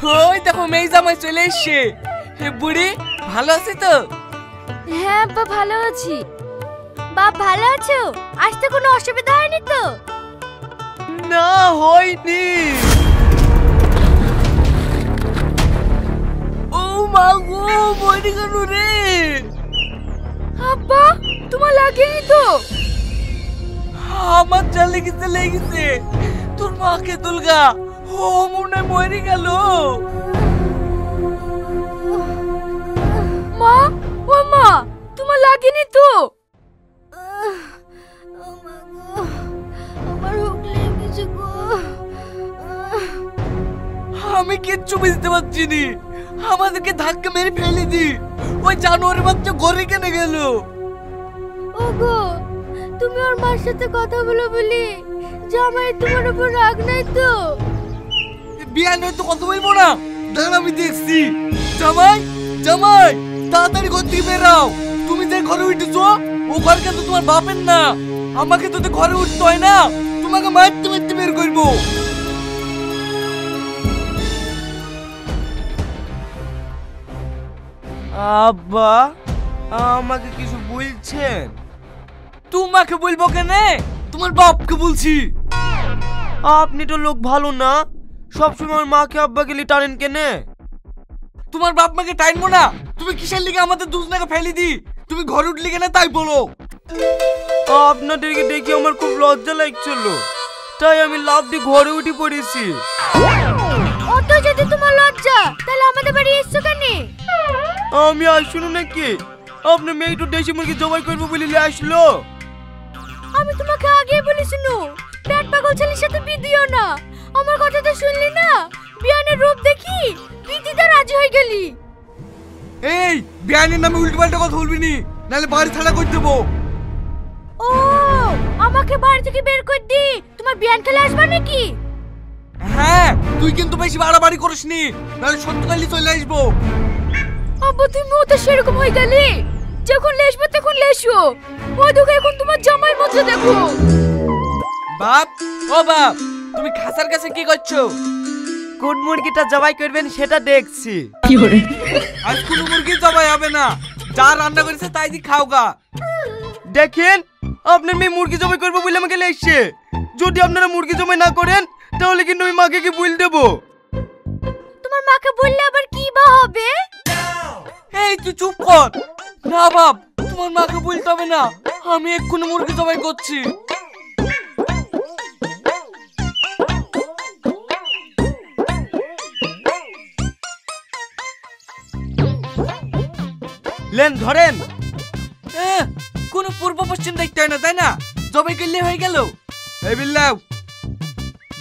ওই দেখো মেয়ে জামাই চলে এসছে। বুড়ি ভালো আছে তো? হ্যাঁ আব্বা ভালো আছি। বাপ ভালো আছো? আসতে কোনো অসুবিধা হয়নি তো? না হয়নি। ও মা গো, মরে গেল রে। আব্বা তোমার লাগেনি তো? আমার যা লেগেছে। তোর মাকে তুলগা, ও মনে মরে গেল। মা, ও মা, তোমার লাগেনি তো? আমার হুক লেগেছে গো। আমি কিচ্ছু বুঝতে পারছি নি। আমাদেরকে ধাক্কা মেরে ফেলে দি। ওই জানোয়ারের বাচ্চা ঘরে কেন গেল? ওগো, তুমি ওর মার সাথে কথা বলো বলি জামাই তোমার উপর রাগ নাই তো? বিয়া নয় তো কথা বলবো না। দাঁড়া আমি দেখছি। জামাই জামাই তাড়াতাড়ি ঘর থেকে বেরাও। তুমি যে ঘরে উঠেছো ও ঘর কিন্তু তোমার বাপের না। আমাকে তো ঘরে উঠতে হয় না, তোমাকে মারতে মারতে বের করবো। আব্বা আমাকে কিছু বলছেন? তোমাকে বলবো কেন, তোমার বাপকে বলছি। আপনি তো লোক ভালো না, সবসময় মাকে আব্বাকে টানেন কেনে? তোমার বাপ মাকে টাইনবো না? তুমি কিসের লিগে আমাদের দুজনাকে ফেলে দি? তুমি ঘরে উঠলি কেন তাই বলো। আপনাদেরকে দেখে আমার খুব লজ্জা লাগছিল, তাই আমি লাফ দিয়ে ঘরে উঠে পড়েছি। অত যদি তোমার লজ্জা, তাহলে আমাদের বাড়ি এসছো কেন? আমি আসুন নাকি? আপনার মেয়ে একটু দেশি মুরগি জবাই করবো বলে আসলো। আমি তোমাকে আগেই বলেছি নো, পেট পাগল ছেলের সাথে বিয়ে দিও না। আমার কথা তো শুনলি না? বিয়ানের রূপ দেখি বিদিতে রাজি হয়ে গেলি। এই বিয়ানের নামে উল্টো পাল্টা কথা বলবি নি, নাহলে বাড়ি ছাড়া করে দেবো। ও, আমাকে বাড়ি থেকে বের করে দি তোমার বিয়ান খেলে আসবা নাকি? হ্যাঁ, তুই কিন্তু বেশি বাড়াবাড়ি করিসনি, নাহলে সত্যকালি চলে আসবো। আব্বা তুমি তো সেরকম হয়ে গেলি, যখন লেসবে তখন লেসো। ওই দেখো এখন তোমার জামাই মজা দেখো। বাপ, ও বাপ, তুমি খাসার কাছে কি করছো? কোন মুরগিটা জবাই করবেন সেটা দেখছি। কি করে? আজ কোন মুরগি জবাই হবে না, যা রান্না করেছে তাই দি খাওগা। দেখেন, আপনার মেয়ে মুরগি জবাই করবে বলে আমাকে লেখছে। যদি আপনারা মুরগি জবাই না করেন তাহলে কিন্তু আমি মাকে কি বল দেবো। তোমার মাকে বললে আবার কি বা হবে? এই তুই চুপ কর। না বাপ, তোমার মাকে বলতে হবে না, আমি এক্ষুনি মুরগি জবাই করছি। লেন ধরেন। কোনো পূর্ব পশ্চিম দেখতে হয় না, তাই না? জবাই করলে হয়ে গেল। এই বিল্লাহ,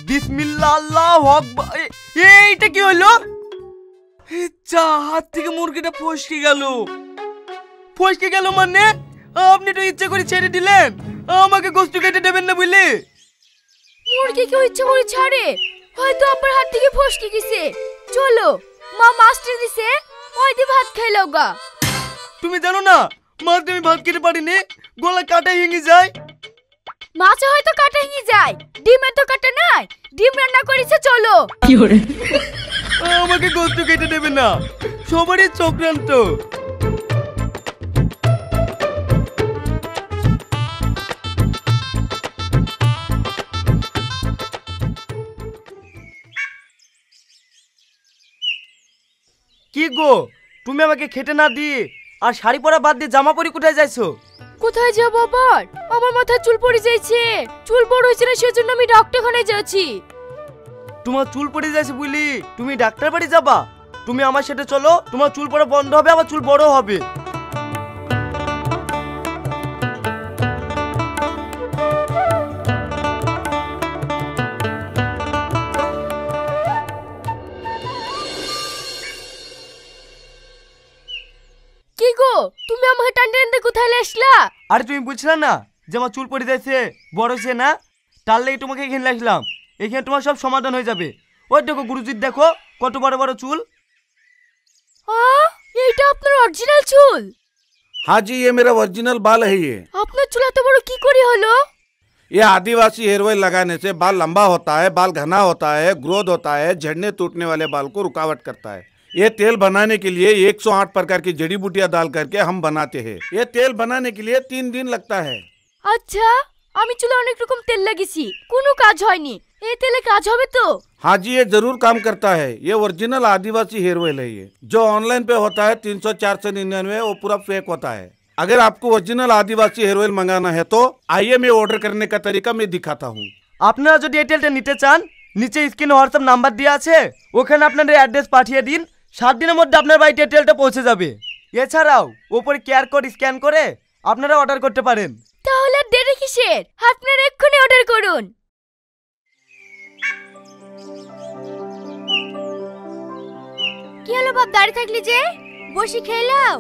বিসমিল্লাহ আল্লাহু আকবার। এইটা কি হলো? যা, হাত থেকে মুরগিটা ফসকে গেল। ফসকে গেল মানে? আপনি তো ইচ্ছা করে ছেড়ে দিলেন, আমাকে গোশত কেটে দেবেন না বুঝলি? মুরগি কেউ ইচ্ছা করে ছাড়ে? হয়তো আপনার হাত থেকে ফসকে গেছে। চলো, মা মাছটা দিছে, ওই দিয়ে ভাত খাইলো গা। তুমি জানো না মাছ দিয়ে আমি ভাত খেতে পারিনি, গলা কাটা ভেঙে যায়। মাছে হয়তো কাটা ভেঙে যায়, ডিমের তো কাটা নাই। ডিম রান্না করেছে, চলো। কি করে? আমাকে গোশত কেটে দেবে না, সবারই চক্রান্ত। কি গো, তুমি আমাকে খেতে না দিয়ে আর শাড়ি পরা বাদ দিয়ে জামা পরে কোথায় যাইছো? কোথায় যাব আবার? আমার মাথায় চুল পড়ে যাইছে। চুল বড় হয়েছে না, সেজন্য আমি ডাক্তারখানায় যাচ্ছি। তোমার চুল পড়ে যাচ্ছে বুঝলি তুমি ডাক্তার বাড়ি যাবা? তুমি আমার সাথে চলো, তোমার চুল পড়া বন্ধ হবে, আবার চুল বড় হবে। কি গো, তুমি আমাকে টানতে টানতে কোথায় আসলা? আরে তুমি বুঝলা না যে আমার চুল পড়ে যাচ্ছে, বড় হচ্ছে না, তার লেগে তোমাকে এখানে আসলাম। এখানে তোমার সব সমাধান হয়ে যাবে। ওই দেখো গুরুজির, দেখো কত বড় বড় চুল। এইটা আপনার অরিজিনাল চুল? हाँ जी, ये मेरा ओरिजिनल बाल है। ये আপনার চুল এত বড় কি করে হলো? ये आदिवासी हेयर ऑयल लगाने से बाल लंबा होता है, बाल घना होता है, ग्रोथ होता है, झड़ने टूटने वाले बाल को रुकावट करता है। ये तेल बनाने के लिए 108 प्रकार की जड़ी बूटियां डाल करके हम बनाते हैं। ये तेल बनाने के लिए 3 दिन लगता है। अच्छा, আমি চুলে অনেক রকম তেল লাগিয়েছি, কোনো কাজ হয়নি। এই তেলে কাজ হবে তো? हाँ जी, ये जरूर काम करता है। ये ओरिजिनल आदिवासी हेयर ऑयल है। ये जो ऑनलाइन पे होता है 300-499, वो पूरा फेक होता है। अगर आपको ओरिजिनल आदिवासी हेयर ऑयल मंगाना है तो आइए, मैं ऑर्डर करने का तरीका मैं दिखाता हूँ। আপনারা যদি এই তেলটা নিতে চান, নিচে স্ক্রিনে হোয়াটসঅ্যাপ নাম্বার দেওয়া আছে, ওখানে আপনাদের অ্যাড্রেস পাঠিয়ে দিন। 7 দিনের মধ্যে আপনার বাড়িতে এই তেলটা পৌঁছে যাবে। এছাড়াও উপরে কিউআর কোড স্ক্যান করে আপনারা অর্ডার করতে পারেন। তাহলে দেরি কিসের? আপনারা এক্ষুনি অর্ডার করুন। কি হলো বাপ, দাঁড়িয়ে থাকলি যে? বসি খেয়ে নাও।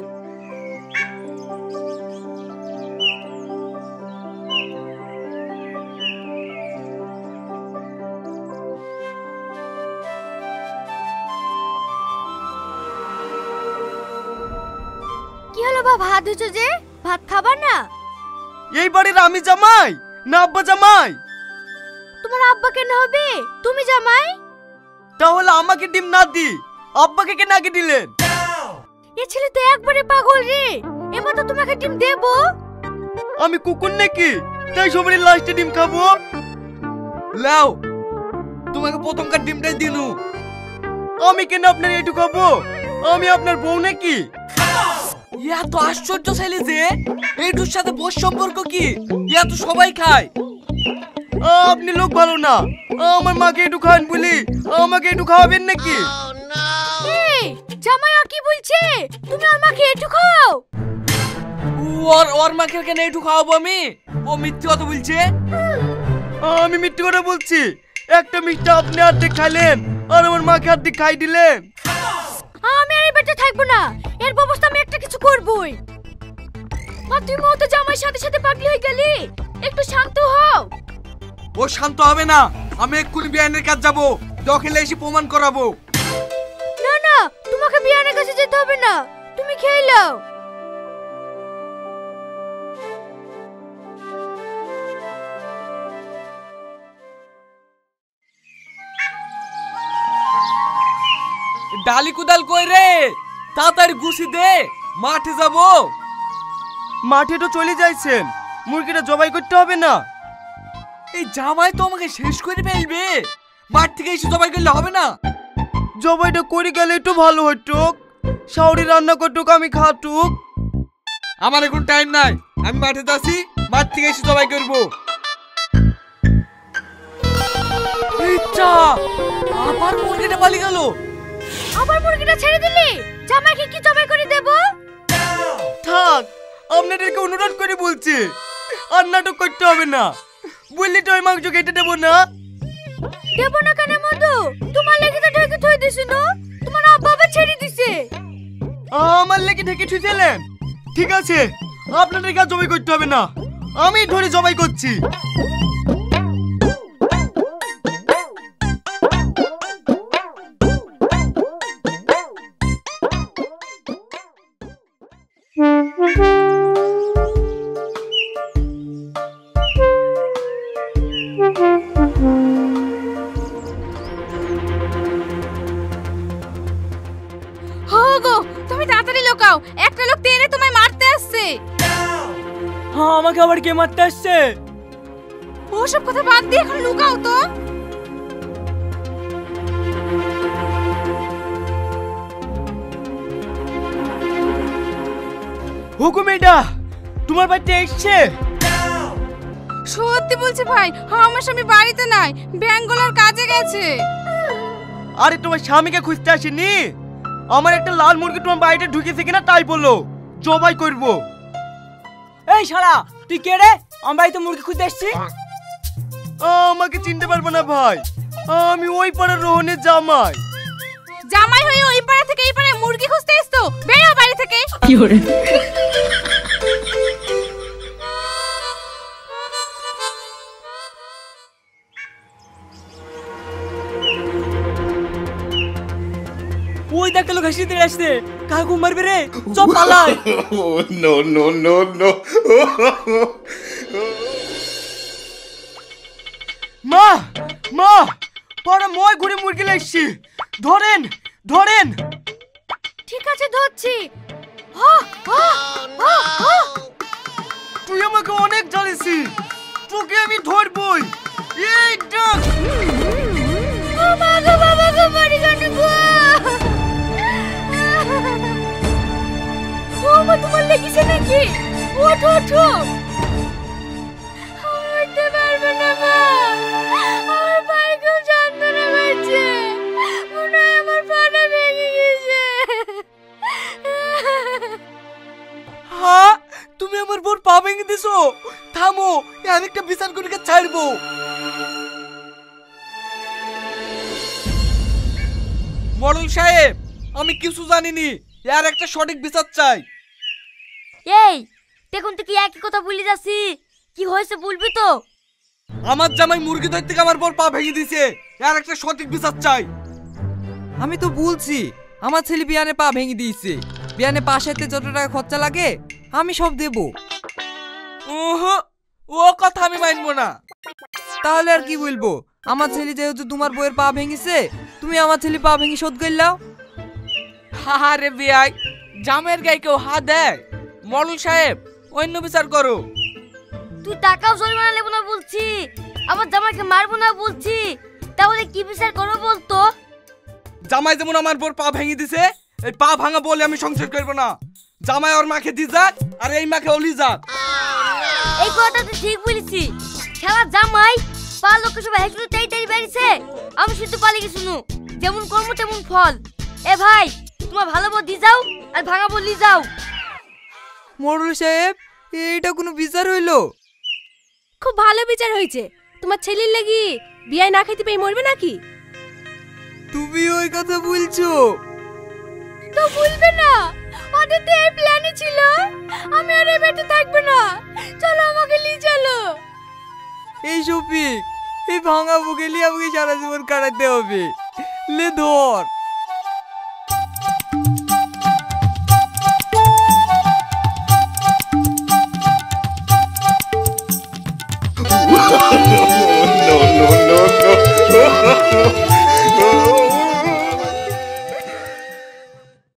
কি হলো বাপ, হাত ধুছো যে? ভাত খাবা না? এই বাড়ির আমি জামাই না আব্বা জামাই? তোমার আব্বা কেন হবে? তুমি জামাই। তাহলে আমাকে ডিম না দি আব্বাকে কেন আগে দিলেন? এ ছেলে তো একবারে পাগল রে, এবার তো তোমাকে ডিম দেবো। আমি কুকুর নাকি তাই সবারই লাস্টে ডিম খাবো? লাও, তোমাকে প্রথমকার ডিমটাই দিনু। আমি কেন আপনার এইটু খাবো? আমি আপনার বউ নাকি? ইয়া তো আশ্চর্য ছেলে যে, এইটুর সাথে বস সম্পর্ক কি? ইয়া তো সবাই খায়। আপনি লোক ভালো না, আমার মাকে একটু খান বলি আমাকে একটু খাওয়াবেন নাকি? এই জামাই কি বলছে? তুমি আর মাকে একটু খাও। ওর মাকে কেন একটু খাওয়াবো আমি? ও মিথ্যে কথা বলছে। আমি মিথ্যে কথা বলছি? একটা মিষ্টি আপনি অর্ধেক খাইলেন আর আমার মাকে অর্ধেক খাই দিলেন। আমি আর এই বাড়িতে থাকবো না, এর ব্যবস্থা আমি একটা কিছু করবই। আর তুই মতো জামাইয়ের সাথে সাথে পাগলি হয়ে গেলি, একটু শান্ত হও। ও শান্ত হবে না, আমি এক্ষুনি বিয়ানের কাছে যাবো, দখলে এসে প্রমাণ করাবো। না না, তোমাকে বিয়ানের কাছে যেতে হবে না, তুমি খেয়ে নাও। ডালি কুদাল কই রে? তাড়াতাড়ি গুছি দে, মাঠে যাব। মাঠে তো চলে যাইছেন, মুরগিটা জবাই করতে হবে না? এই জামাই তো আমাকে শেষ করে ফেলবে, মাঠ থেকে এসে জবাই করলে হবে না? জবাইটা করে গেলে একটু ভালো হতো, শাওরি রান্না করতুক আমি খাতুক। আমার এখন টাইম নাই, আমি মাঠে যাচ্ছি, মাঠ থেকে এসে জবাই করবো। আবার মুরগিটা পালিয়ে গেল। আবার মুরগিটা ছেড়ে দিলি, জামাইকে কি জবাই করে দেব? থাক, আপনাদেরকে অনুরোধ করে বলছি, আর নাটক করতে হবে না। বললি তো ওই মাংস কেটে দেবো না। দেবো না কেন মধু? তোমার লেগে তো ঢেকে থই দিছি না, তোমার আব্বা আবার ছেড়ে দিছে। আমার লেগে ঢেকে থুইছিলেন? ঠিক আছে, আপনাদেরকে আর জবাই করতে হবে না, আমি ধরে জবাই করছি। আমাকে আবার কে মারতে আসছে? ওসব কথা বাদ দিয়ে এখন লুকাও তো। হুকুম, এটা তোমার বাড়িতে এসছে? সত্যি বলছি ভাই, আমার স্বামী বাড়িতে নাই, ব্যাঙ্গালোর কাজে গেছে। আরে তোমার স্বামীকে খুঁজতে আসেনি, আমার একটা লাল মুরগি তোমার বাড়িতে ঢুকেছে কিনা তাই বললো, জবাই করবো। এই শালা, তুই কে রে? আমার বাড়িতে মুরগি খুঁজতে আসছি? আমাকে চিনতে পারবো না ভাই, আমি ওই পাড়ার রোহনের জামাই। জামাই হয়ে ওই পাড়া থেকে এই পাড়ায় মুরগি খুঁজতে এসছো? বেরো বাড়ি থেকে। কি করে? ওই দেখতে লোক হাসিতে আসছে, কাকু মারবে রে, চপ পালাই। No no no no. পরে মই ঘুরে মুরগি লাগছি। ধরেন ধরেন। ঠিক আছে ধরছি। হা হা হা হা। তুই আমাকে অনেক জ্বালিয়েছি, তোকে আমি ধরবই। এই ডাক। ও মা গো বাবা গো মারি গানে গো। ও মা তোমার লেগেছে নাকি? ওঠো ওঠো। উঠতে পারবে না মা, আমার পায়ে খুব যন্ত্রণা হচ্ছে, মনে হয় আমার পাটা ভেঙে গেছে। হ্যাঁ, তুমি আমার বোর পা ভেঙে দিছো। থামো, আমি একটা বিচার করে ছাড়বো। মডেল সাহেব, আমি কিছু জানিনি, এর একটা সঠিক বিচার চাই। এই দেখুন তো কি একই কথা বলি যাচ্ছি, কি হয়েছে বলবি তো? আমার জামাই মুরগি ধরতে গিয়ে আমার বোর পা ভেঙে দিয়েছে, এর একটা সঠিক বিচার চাই। আমি তো বলছি আমার ছেলে বিয়ানে পা ভেঙে দিয়েছে, বিয়ানে পা সাইতে যত টাকা খরচা লাগে আমি সব দেব। ওহো, ও কথা আমি মানবো না। তাহলে আর কি বলবো? আমার ছেলে যেহেতু তোমার বউয়ের পা ভেঙেছে, তুমি আমার ছেলে পা ভেঙে শোধ করলাও। আরে বিয়াই, জামের গায়ে কেউ হাত দেয়? মডেল সাহেব, অন্য বিচার করো। তুই টাকাও জরিমানা নেবো না বলছি, আবার জামাইকে মারবো না বলছি, তাহলে কি বিচার করবো বলতো? জামাই যেমন আমার বোর পা ভেঙে দিছে, এই পা ভাঙা বলে আমি সংসার করবো না। জামাই ওর মাকে দি যাক, আর এই মাকে ওলি যাক। এই কথাটা তুই ঠিক বলেছি। খেলা জামাই পা লোকের সবাই হেসে তাই তাই বেরিয়েছে, আমি শুধু পালিয়ে গেছি নু। যেমন কর্ম তেমন ফল। এ ভাই, তোমার ভালো বউ দি যাও আর ভাঙা বলি যাও। মোড়ল সাহেব, এটা কোনো বিচার হইলো? খুব ভালো বিচার হয়েছে। তোমার ছেলের লাগি বিয়ে না খাইতে পেয়ে মরবে নাকি? তুমি ওই কথা বলছো? তো বলবে না, ওদের তো এই প্ল্যানই ছিল। আমি আর এই বেঁচে থাকবো না, চলো আমাকে নিয়ে চলো। এই শফিক, এই ভাঙা বুকেলি আমাকে সারা জীবন কাটাতে হবে। লে ধর। no, no, no, no.